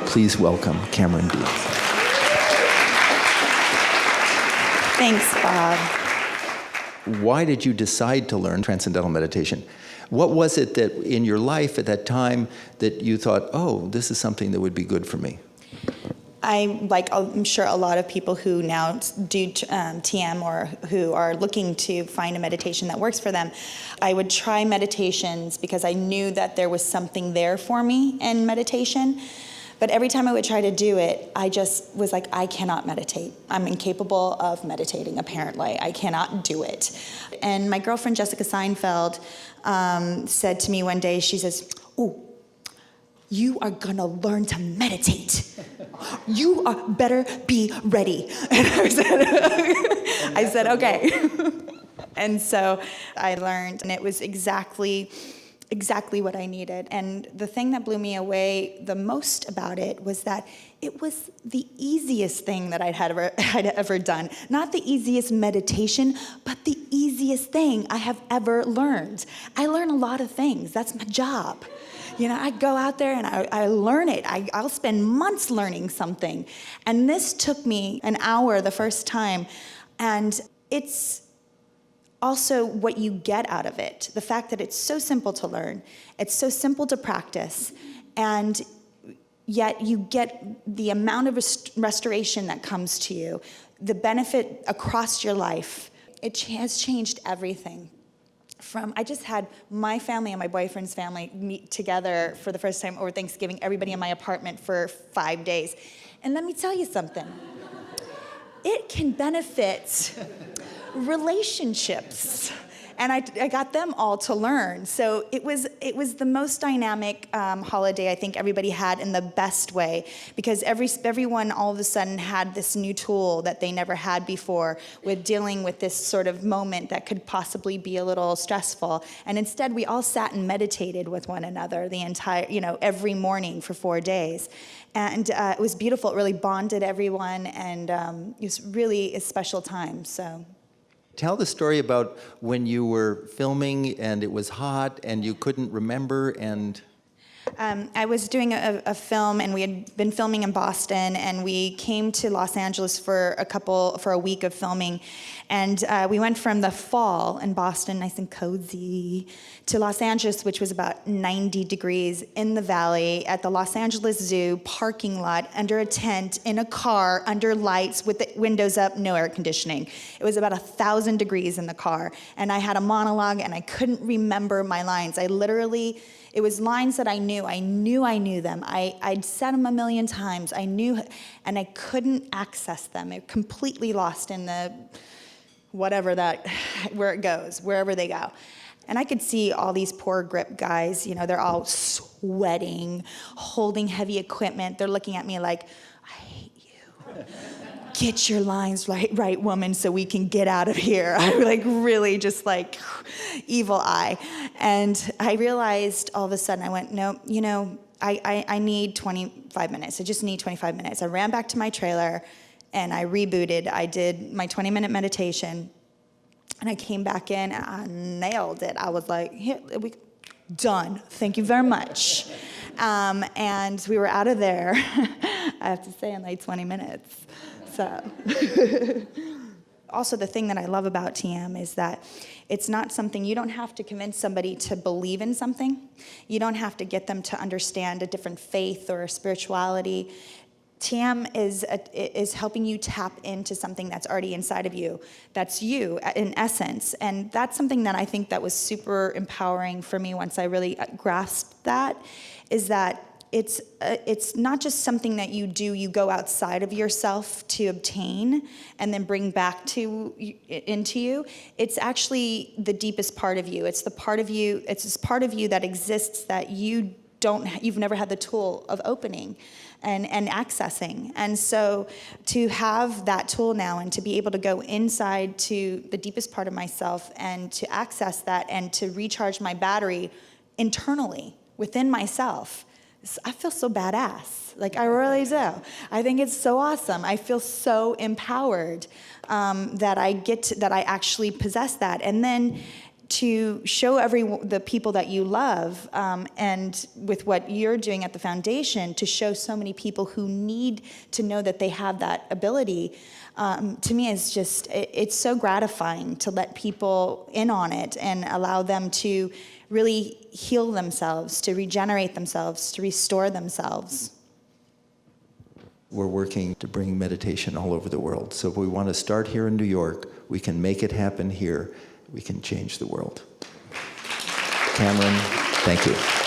Please welcome Cameron Diaz. Thanks, Bob. Why did you decide to learn Transcendental Meditation? What was it that in your life at that time that you thought, oh, this is something that would be good for me? I'm sure a lot of people who now do TM or who are looking to find a meditation that works for them, I would try meditations because I knew that there was something there for me in meditation. But every time I would try to do it, I just was like, I cannot meditate. I'm incapable of meditating, apparently. I cannot do it. And my girlfriend, Jessica Seinfeld, said to me one day, she says, "Ooh, you are gonna learn to meditate. You better be ready." And I said, okay. And so I learned, and it was exactly what I needed. And the thing that blew me away the most about it was that it was the easiest thing that I'd ever done. Not the easiest meditation, but the easiest thing I have ever learned. I learn a lot of things. That's my job. You know, I go out there and I learn it. I'll spend months learning something. And this took me an hour the first time. And it's also what you get out of it. The fact that it's so simple to learn, it's so simple to practice, and yet you get the amount of restoration that comes to you, the benefit across your life. It has changed everything. I just had my family and my boyfriend's family meet together for the first time over Thanksgiving, everybody in my apartment for 5 days. And let me tell you something. It can benefit relationships. And I got them all to learn. So it was the most dynamic holiday I think everybody had in the best way, because everyone all of a sudden had this new tool that they never had before with dealing with this sort of moment that could possibly be a little stressful. And instead we all sat and meditated with one another every morning for 4 days. And it was beautiful. It really bonded everyone, and it was really a special time. So. Tell the story about when you were filming and it was hot and you couldn't remember and... I was doing a film, and we had been filming in Boston, and we came to Los Angeles for a week of filming, and we went from the fall in Boston, nice and cozy, to Los Angeles, which was about 90 degrees in the valley at the Los Angeles Zoo parking lot, under a tent, in a car, under lights, with the windows up, no air conditioning. It was about 1,000 degrees in the car, and I had a monologue, and I couldn't remember my lines. It was lines that I knew. I knew them. I'd said them a million times. I knew, and I couldn't access them. It completely lost in the where it goes, wherever they go. And I could see all these poor grip guys, they're all sweating, holding heavy equipment. They're looking at me like, I hate you. Get your lines right, woman, so we can get out of here. I really just evil eye. And I realized all of a sudden, I went, no, I need 25 minutes. I just need 25 minutes. I ran back to my trailer and I rebooted. I did my 20-minute meditation, and I came back in and I nailed it. I was like, here, done. Thank you very much. And we were out of there, I have to say, in 20 minutes. So, also the thing that I love about TM is that it's not something, you don't have to convince somebody to believe in something. You don't have to get them to understand a different faith or spirituality. TM is helping you tap into something that's already inside of you. That's you, in essence. And that's something that I think that was super empowering for me once I really grasped that, is that it's not just something that you go outside of yourself to obtain and then bring back into you. It's actually the deepest part of you. It's the part of you, it's this part of you that exists that you've never had the tool of opening and accessing. And so to have that tool now and to be able to go inside to the deepest part of myself and to access that and to recharge my battery internally within myself, I feel so badass. I really do. I think it's so awesome. I feel so empowered that I actually possess that. And then to show the people that you love, and with what you're doing at the foundation, to show so many people who need to know that they have that ability, to me is just, it's so gratifying to let people in on it and allow them to really heal themselves, to regenerate themselves, to restore themselves. We're working to bring meditation all over the world. So if we want to start here in New York, we can make it happen here. We can change the world. Cameron, thank you.